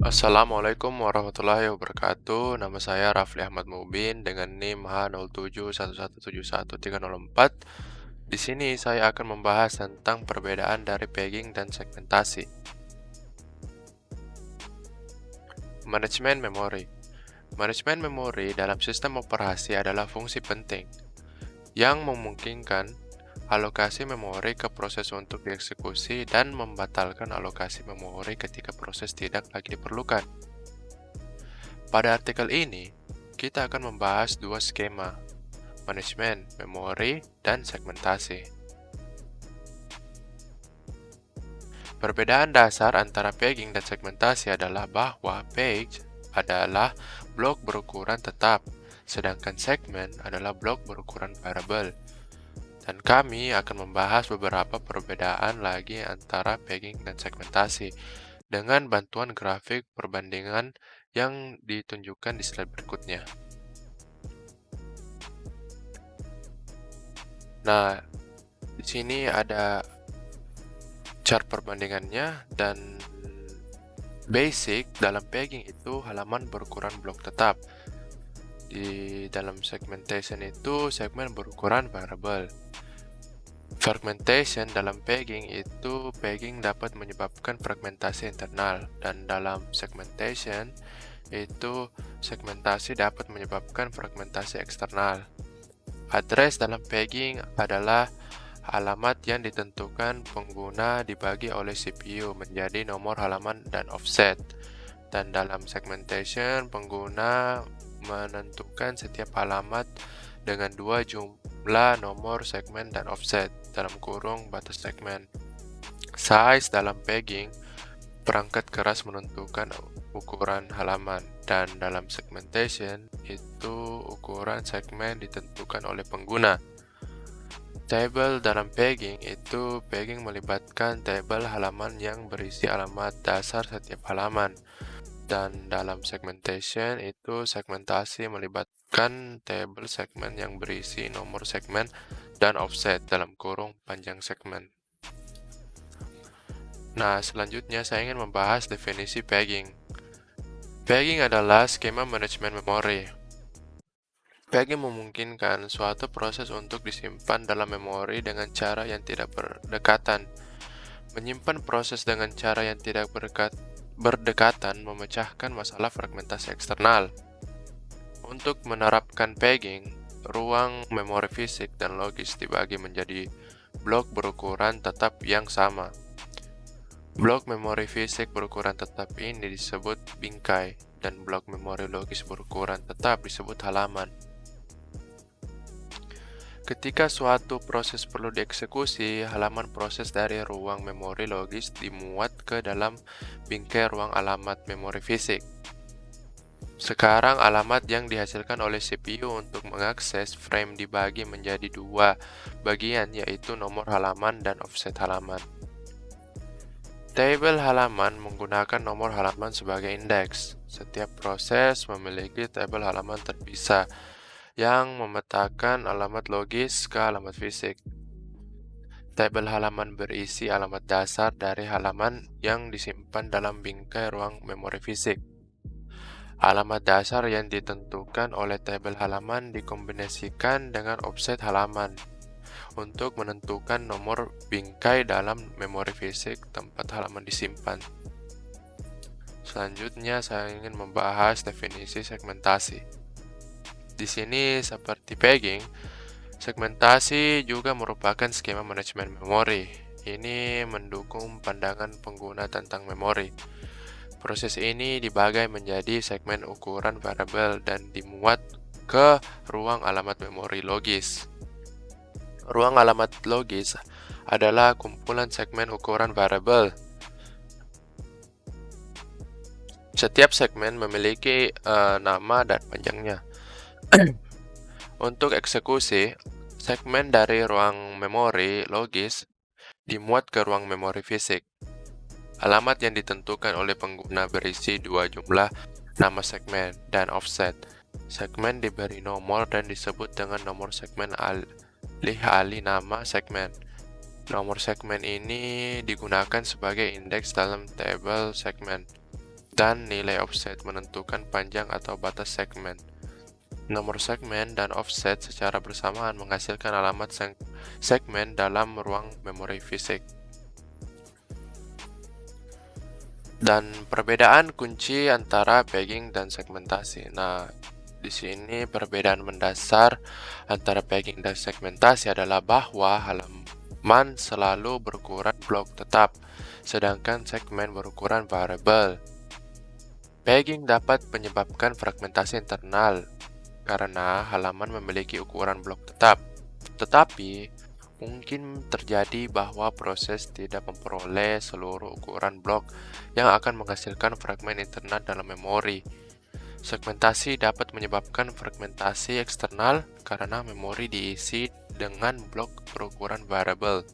Assalamualaikum warahmatullahi wabarakatuh. Nama saya Rafli Ahmad Mubin dengan NIM H0711713004. Di sini saya akan membahas tentang perbedaan dari pegging dan segmentasi. Manajemen memori. Manajemen memori dalam sistem operasi adalah fungsi penting yang memungkinkan alokasi memori ke proses untuk dieksekusi dan membatalkan alokasi memori ketika proses tidak lagi diperlukan. Pada artikel ini, kita akan membahas dua skema, manajemen memori dan segmentasi. Perbedaan dasar antara pegging dan segmentasi adalah bahwa page adalah blok berukuran tetap, sedangkan segmen adalah blok berukuran variabel. Dan kami akan membahas beberapa perbedaan lagi antara pegging dan segmentasi dengan bantuan grafik perbandingan yang ditunjukkan di slide berikutnya. Nah, di sini ada chart perbandingannya dan basic dalam pegging itu halaman berukuran blok tetap. Di dalam segmentation itu segmen berukuran variabel. Fragmentation dalam pegging itu pegging dapat menyebabkan fragmentasi internal dan dalam segmentation itu segmentasi dapat menyebabkan fragmentasi eksternal. Address dalam pegging adalah alamat yang ditentukan pengguna dibagi oleh CPU menjadi nomor halaman dan offset. Dan dalam segmentation, pengguna menentukan setiap alamat dengan dua jumlah nomor segmen dan offset dalam kurung batas segmen. Size dalam pegging, perangkat keras menentukan ukuran halaman, dan dalam segmentation itu ukuran segmen ditentukan oleh pengguna. Table dalam pegging itu pegging melibatkan tabel halaman yang berisi alamat dasar setiap halaman, dan dalam segmentation itu segmentasi melibatkan tabel segmen yang berisi nomor segmen dan offset dalam kurung panjang segmen. Nah, selanjutnya saya ingin membahas definisi pegging. Pegging adalah skema manajemen memori. Pegging memungkinkan suatu proses untuk disimpan dalam memori dengan cara yang tidak berdekatan. Menyimpan proses dengan cara yang tidak berdekatan memecahkan masalah fragmentasi eksternal. Untuk menerapkan pegging, ruang memori fisik dan logis dibagi menjadi blok berukuran tetap yang sama. Blok memori fisik berukuran tetap ini disebut bingkai, dan blok memori logis berukuran tetap disebut halaman. Ketika suatu proses perlu dieksekusi, halaman proses dari ruang memori logis dimuat ke dalam bingkai ruang alamat memori fisik. Sekarang alamat yang dihasilkan oleh CPU untuk mengakses frame dibagi menjadi dua bagian, yaitu nomor halaman dan offset halaman. Tabel halaman menggunakan nomor halaman sebagai indeks. Setiap proses memiliki tabel halaman terpisah yang memetakan alamat logis ke alamat fisik. Tabel halaman berisi alamat dasar dari halaman yang disimpan dalam bingkai ruang memori fisik. Alamat dasar yang ditentukan oleh tabel halaman dikombinasikan dengan offset halaman untuk menentukan nomor bingkai dalam memori fisik tempat halaman disimpan. Selanjutnya, saya ingin membahas definisi segmentasi. Di sini, seperti pegging, segmentasi juga merupakan skema manajemen memori. Ini mendukung pandangan pengguna tentang memori. Proses ini dibagi menjadi segmen ukuran variabel dan dimuat ke ruang alamat memori logis. Ruang alamat logis adalah kumpulan segmen ukuran variabel. Setiap segmen memiliki nama dan panjangnya. Untuk eksekusi, segmen dari ruang memori logis dimuat ke ruang memori fisik. Alamat yang ditentukan oleh pengguna berisi dua jumlah nama segmen dan offset. Segmen diberi nomor dan disebut dengan nomor segmen alih-alih nama segmen. Nomor segmen ini digunakan sebagai indeks dalam tabel segmen. Dan nilai offset menentukan panjang atau batas segmen. Nomor segmen dan offset secara bersamaan menghasilkan alamat segmen dalam ruang memori fisik. Dan perbedaan kunci antara pegging dan segmentasi. Nah, di sini perbedaan mendasar antara pegging dan segmentasi adalah bahwa halaman selalu berukuran blok tetap, sedangkan segmen berukuran variabel. Pegging dapat menyebabkan fragmentasi internal karena halaman memiliki ukuran blok tetap. Tetapi, mungkin terjadi bahwa proses tidak memperoleh seluruh ukuran blok yang akan menghasilkan fragmen internal dalam memori. Segmentasi dapat menyebabkan fragmentasi eksternal karena memori diisi dengan blok berukuran variabel.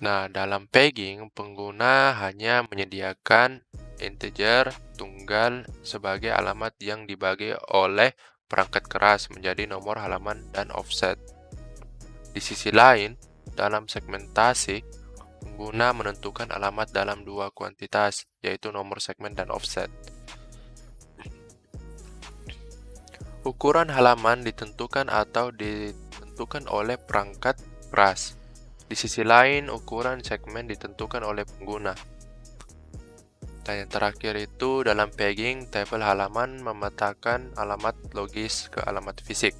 Nah, dalam pegging, pengguna hanya menyediakan integer tunggal sebagai alamat yang dibagi oleh perangkat keras menjadi nomor halaman dan offset. Di sisi lain, dalam segmentasi, pengguna menentukan alamat dalam dua kuantitas, yaitu nomor segmen dan offset. Ukuran halaman ditentukan atau ditentukan oleh perangkat keras. Di sisi lain, ukuran segmen ditentukan oleh pengguna. Dan yang terakhir itu, dalam pegging, tabel halaman memetakan alamat logis ke alamat fisik.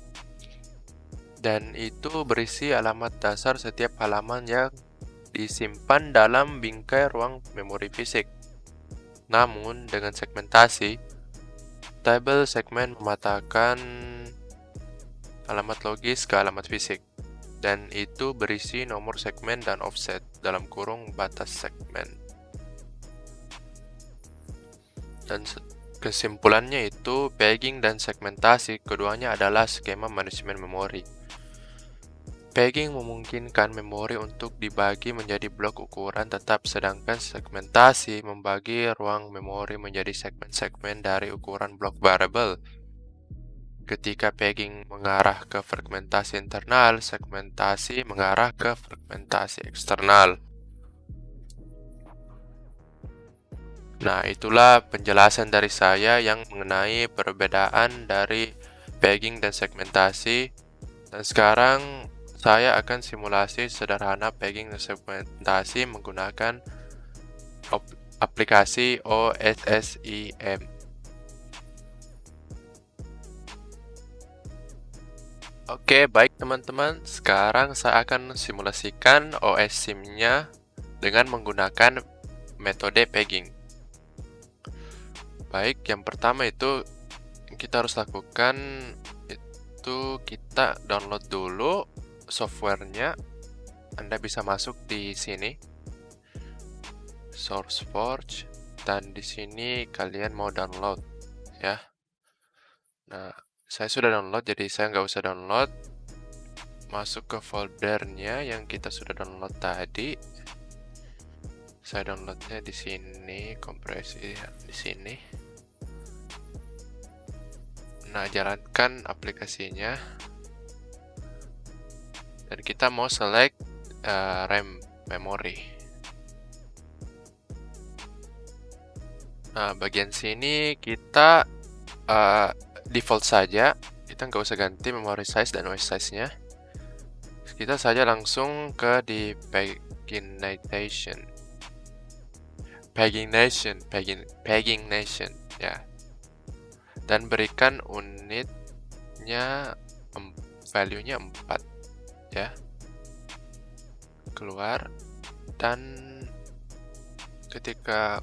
Dan itu berisi alamat dasar setiap halaman yang disimpan dalam bingkai ruang memori fisik. Namun, dengan segmentasi, tabel segmen memetakan alamat logis ke alamat fisik. Dan itu berisi nomor segmen dan offset dalam kurung batas segmen. Dan kesimpulannya itu, pegging dan segmentasi keduanya adalah skema manajemen memori. Pegging memungkinkan memori untuk dibagi menjadi blok ukuran tetap, sedangkan segmentasi membagi ruang memori menjadi segmen-segmen dari ukuran blok variabel. Ketika pegging mengarah ke fragmentasi internal, segmentasi mengarah ke fragmentasi eksternal. Nah, itulah penjelasan dari saya yang mengenai perbedaan dari pegging dan segmentasi. Dan sekarang saya akan simulasi sederhana pegging dan segmentasi menggunakan aplikasi OSSIM. Oke, baik teman-teman. Sekarang saya akan simulasikan OSSIM-nya dengan menggunakan metode pegging. Baik, yang pertama itu kita harus lakukan itu kita download dulu softwarenya. Anda bisa masuk di sini, SourceForge, dan di sini kalian mau download ya. Nah, saya sudah download, jadi saya nggak usah download. Masuk ke foldernya yang kita sudah download tadi. Saya downloadnya di sini, kompresi di sini. Nah, jalankan aplikasinya. Dan kita mau select RAM memory. Nah, bagian sini kita default saja. Kita nggak usah ganti memory size dan OS size-nya. Kita saja langsung ke di pagination ya. Dan berikan unitnya value-nya 4 ya. Keluar, dan ketika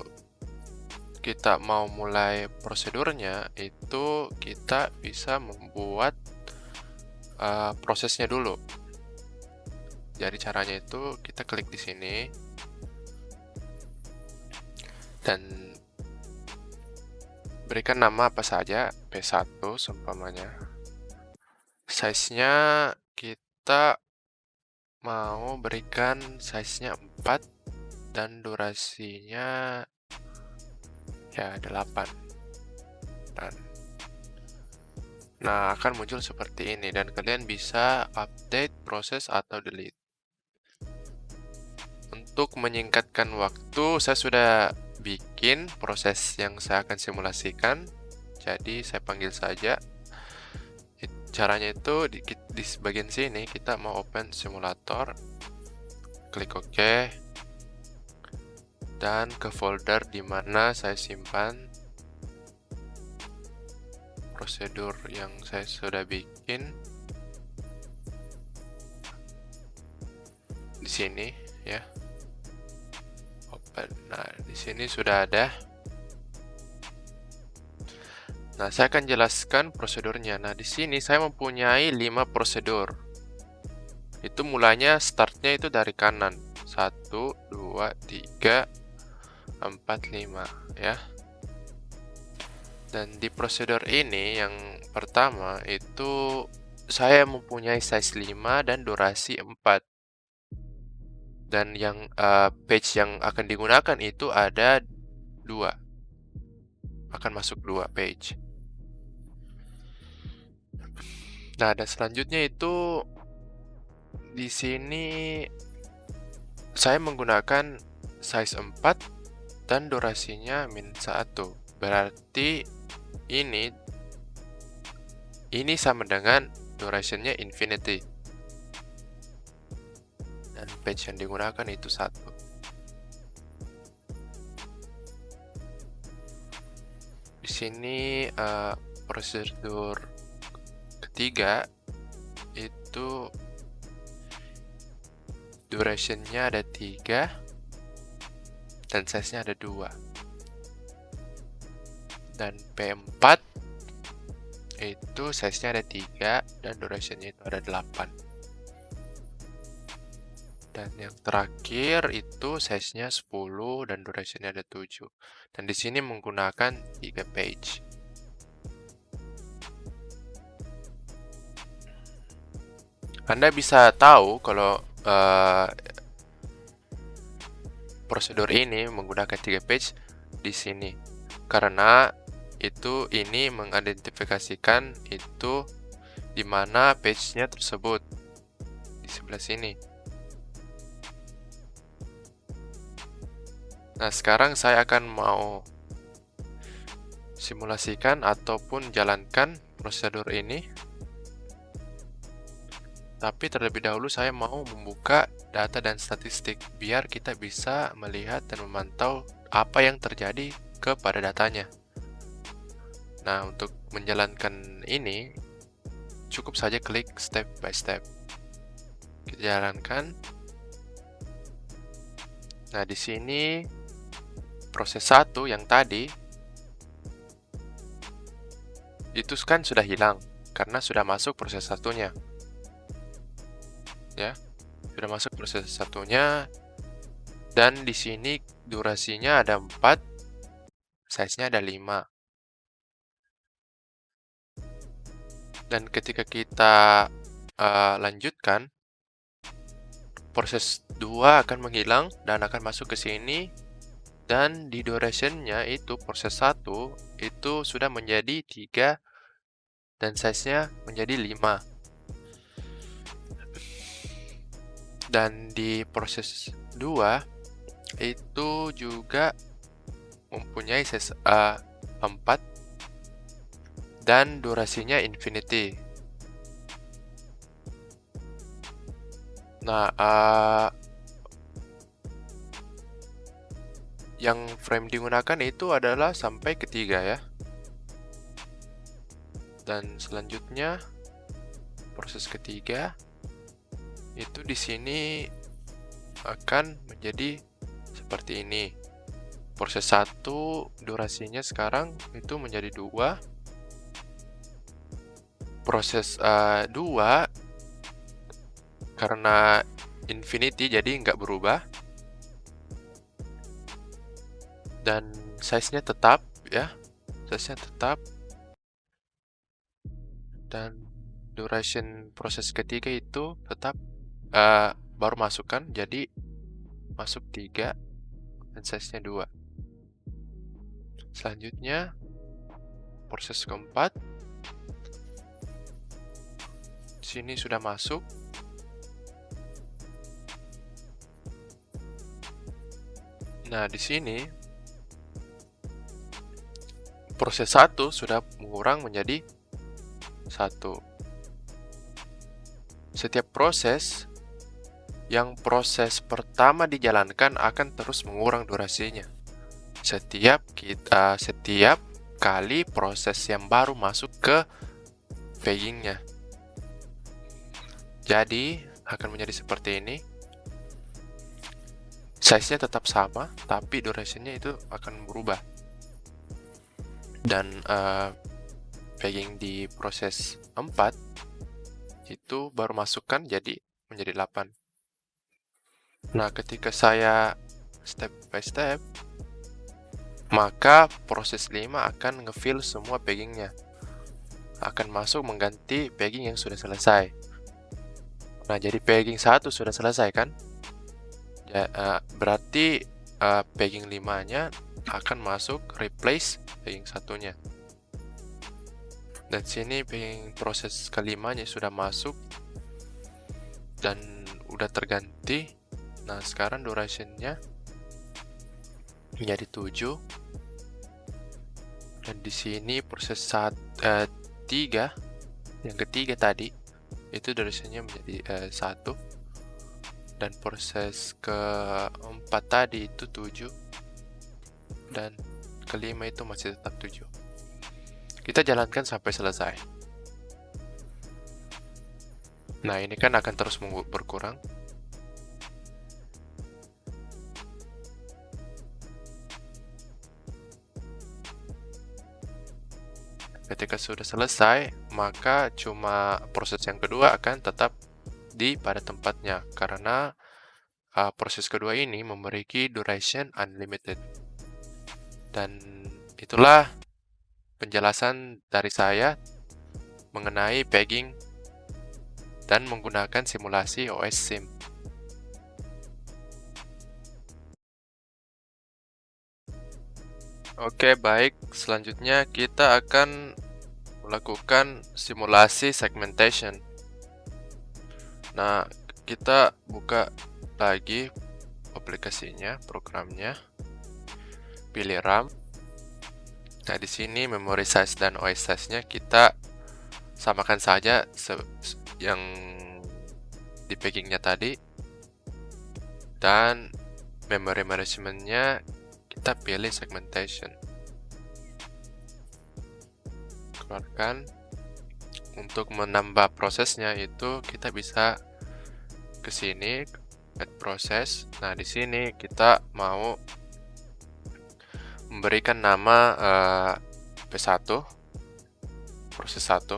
kita mau mulai prosedurnya itu kita bisa membuat prosesnya dulu. Jadi caranya itu kita klik di sini dan berikan nama apa saja, P1 seumpamanya. Size-nya kita mau berikan size-nya 4 dan durasinya ya 8. Nah, akan muncul seperti ini dan kalian bisa update, proses, atau delete. Untuk menyingkatkan waktu, saya sudah bikin proses yang saya akan simulasikan. Jadi saya panggil saja. Caranya itu di bagian sini kita mau open simulator, klik OK, dan ke folder di mana saya simpan prosedur yang saya sudah bikin di sini ya. Open. Nah, di sini sudah ada. Nah, saya akan jelaskan prosedurnya. Nah, di sini saya mempunyai 5 prosedur. Itu mulanya startnya itu dari kanan. 1, 2, 3, 4, 5 ya. Dan di prosedur ini yang pertama itu saya mempunyai size 5 dan durasi 4. Dan yang page yang akan digunakan itu ada 2. Akan masuk 2 page. Nah, dan selanjutnya itu di sini saya menggunakan size 4 dan durasinya -1. Berarti ini sama dengan durationnya infinity. Dan page yang digunakan itu 1. Di sini prosedur ketiga itu durationnya ada 3 dan size-nya ada 2. Dan P4 itu size-nya ada 3 dan durationnya itu ada 8. Dan yang terakhir itu size-nya 10 dan durationnya ada 7. Dan di sini menggunakan 3 page. Anda bisa tahu kalau prosedur ini menggunakan 3 page di sini. Karena ini mengidentifikasikan itu di mana page-nya tersebut. Di sebelah sini. Nah, sekarang saya akan mau simulasikan ataupun jalankan prosedur ini. Tapi terlebih dahulu saya mau membuka data dan statistik biar kita bisa melihat dan memantau apa yang terjadi kepada datanya. Nah, untuk menjalankan ini cukup saja klik step by step. Kita jalankan. Nah, di sini proses 1 yang tadi itu kan sudah hilang karena sudah masuk proses 1-nya. Ya, sudah masuk proses 1-nya, dan di sini durasinya ada 4, size-nya ada 5. Dan ketika kita lanjutkan, proses 2 akan menghilang dan akan masuk ke sini, dan di duration-nya itu proses 1 itu sudah menjadi 3 dan size-nya menjadi 5. Dan di proses 2 itu juga mempunyai size 4 dan durasinya infinity. Nah, yang frame digunakan itu adalah sampai ketiga ya. Dan selanjutnya proses ketiga itu di sini akan menjadi seperti ini. Proses 1 durasinya sekarang itu menjadi 2. Proses 2 karena infinity jadi nggak berubah. Dan size-nya tetap ya. Size-nya tetap. Dan duration proses ketiga itu tetap baru masukkan, jadi masuk 3 dan size-nya 2. Selanjutnya proses keempat, sini sudah masuk. Nah, di sini proses 1 sudah mengurang menjadi 1. Setiap proses yang proses pertama dijalankan akan terus mengurang durasinya. Setiap kali proses yang baru masuk ke peggingnya. Jadi akan menjadi seperti ini. Size-nya tetap sama, tapi durasinya itu akan berubah. Dan pegging di proses 4 itu baru masukkan menjadi 8. Nah, ketika saya step by step, maka proses 5 akan ngefill semua peggingnya. Akan masuk mengganti pegging yang sudah selesai. Nah, jadi pegging 1 sudah selesai kan? Ya, berarti pegging 5-nya akan masuk replace pegging 1-nya. Dan sini pegging proses kelimanya sudah masuk dan udah terganti. Nah, sekarang durationnya menjadi 7. Dan di sini proses 3 yang ketiga tadi itu durationnya menjadi 1. Dan proses keempat tadi itu 7. Dan kelima itu masih tetap 7. Kita jalankan sampai selesai. Nah, ini kan akan terus berkurang. Ketika sudah selesai, maka cuma proses yang kedua akan tetap pada tempatnya, karena proses kedua ini memiliki duration unlimited. Dan itulah penjelasan dari saya mengenai pegging dan menggunakan simulasi OS SIM. Oke, baik. Selanjutnya kita akan melakukan simulasi segmentation. Nah, kita buka lagi aplikasinya, programnya. Pilih RAM. Nah, di sini memory size dan OS size-nya kita samakan saja yang di peggingnya tadi. Dan memory management-nya kita pilih segmentation. Keluarkan. Untuk menambah prosesnya itu kita bisa ke sini, add process. Nah, di sini kita mau memberikan nama P1, proses 1.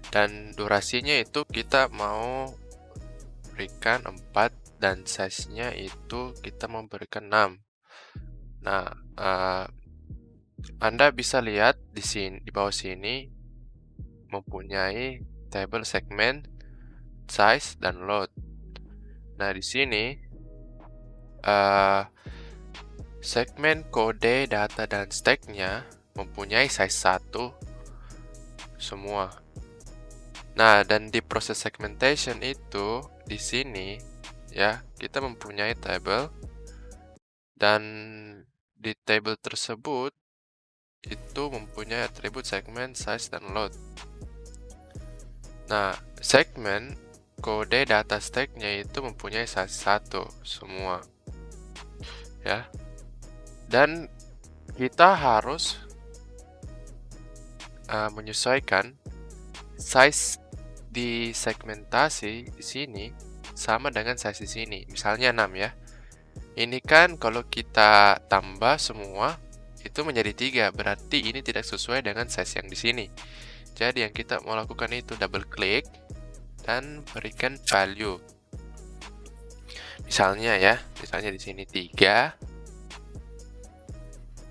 Dan durasinya itu kita mau berikan 4 dan size-nya itu kita mau berikan 6. Nah, Anda bisa lihat di sini, di bawah sini mempunyai table segment, size, dan load. Nah, di sini segmen kode data dan stack-nya mempunyai size 1 semua. Nah, dan di proses segmentation itu di sini ya, kita mempunyai table, dan di table tersebut itu mempunyai atribut segmen, size, dan load. Nah, segmen kode data stack-nya itu mempunyai size 1 semua. Ya. Dan kita harus menyesuaikan size di segmentasi di sini sama dengan size di sini. Misalnya 6 ya. Ini kan kalau kita tambah semua itu menjadi 3, berarti ini tidak sesuai dengan size yang di sini. Jadi yang kita mau lakukan itu double klik dan berikan value. Misalnya ya, misalnya di sini 3,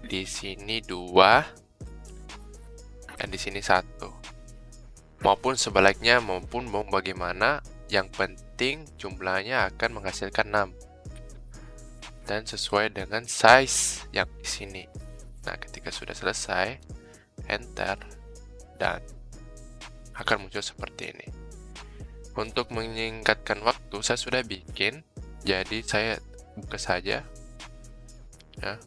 di sini 2, dan di sini 1. Maupun sebaliknya, maupun mau bagaimana, yang penting jumlahnya akan menghasilkan 6. Dan sesuai dengan size yang di sini. Nah, ketika sudah selesai, enter, dan akan muncul seperti ini. Untuk menyingkatkan waktu, saya sudah bikin, jadi saya buka saja. Ya.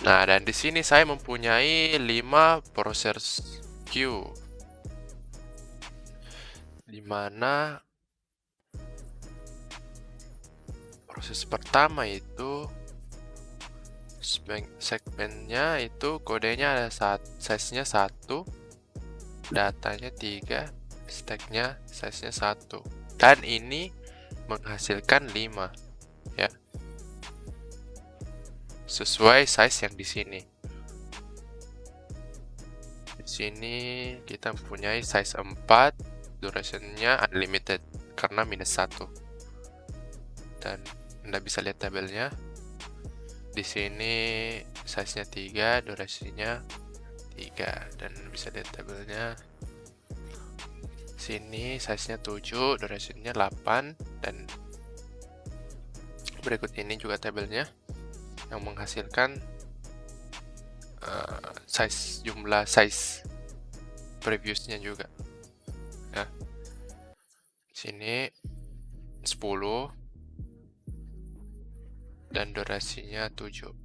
Nah, dan di sini saya mempunyai 5 proses queue, di mana proses pertama itu segmennya itu kodenya ada size-nya 1, datanya 3, stack-nya size-nya 1. Dan ini menghasilkan 5 ya. Sesuai size yang di sini. Di sini kita mempunyai size 4, duration-nya unlimited karena -1. Dan Anda bisa lihat tabelnya. Di sini size-nya 3, durasinya 3, dan bisa lihat tabelnya. Sini size-nya 7, durasinya 8, dan berikut ini juga tabelnya yang menghasilkan jumlah size previousnya juga. Ya. Sini 10 dan durasinya 7.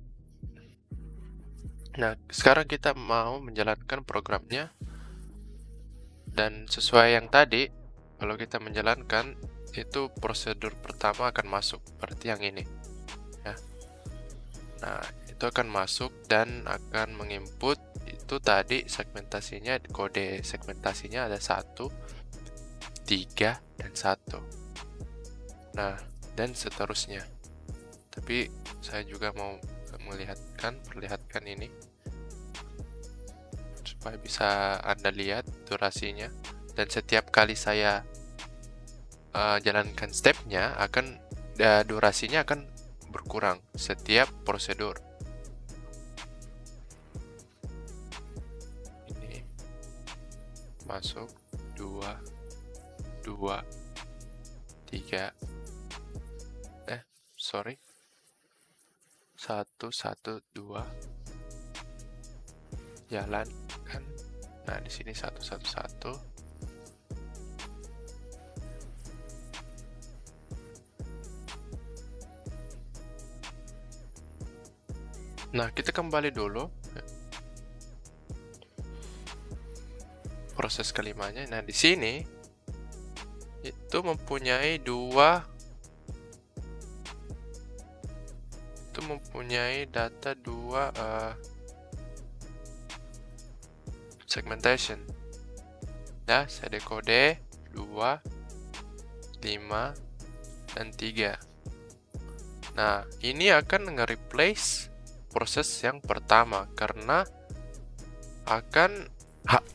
Nah, sekarang kita mau menjalankan programnya. Dan sesuai yang tadi, kalau kita menjalankan, itu prosedur pertama akan masuk, seperti yang ini. Ya. Nah, itu akan masuk dan akan menginput itu tadi segmentasinya, kode segmentasinya ada 1, 3, dan 1. Nah, dan seterusnya. Tapi saya juga mau perlihatkan ini supaya bisa Anda lihat durasinya. Dan setiap kali saya jalankan stepnya, durasinya akan berkurang setiap prosedur. Ini masuk 2, 3, 1, 2, jalankan. Nah, di sini 1, 1, 1. Nah, kita kembali dulu proses kelimanya. Nah, di sini itu mempunyai data 2 segmentation. Ya, saya dekode 2, 5, dan 3. Nah, ini akan nge-replace proses yang pertama karena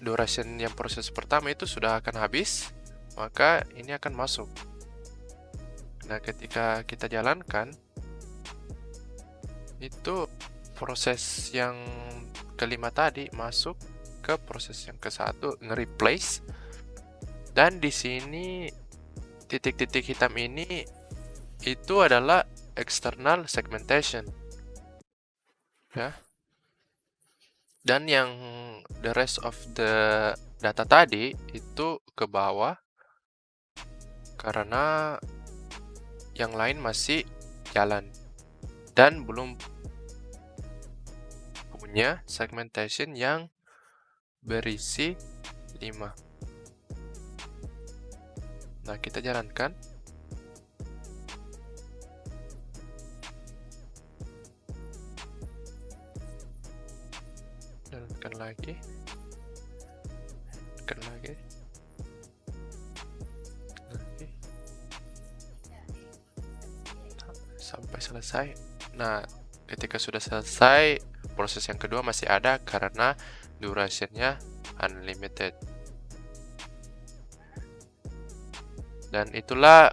duration yang proses pertama itu sudah akan habis, maka ini akan masuk. Nah, ketika kita jalankan, itu proses yang kelima tadi masuk ke proses yang ke-1, nge-replace. Dan di sini titik-titik hitam ini itu adalah external segmentation. Ya. Dan yang the rest of the data tadi itu ke bawah karena yang lain masih jalan dan belum punya segmentation yang berisi 5. Nah, kita jalankan. Jalankan lagi. Sampai selesai. Nah, ketika sudah selesai, proses yang kedua masih ada karena durasinya unlimited. Dan itulah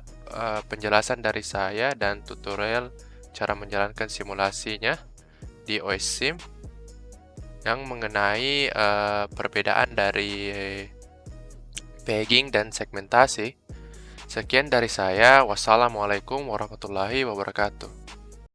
penjelasan dari saya dan tutorial cara menjalankan simulasinya di OS Sim yang mengenai perbedaan dari pegging dan segmentasi. Sekian dari saya. Wassalamualaikum warahmatullahi wabarakatuh.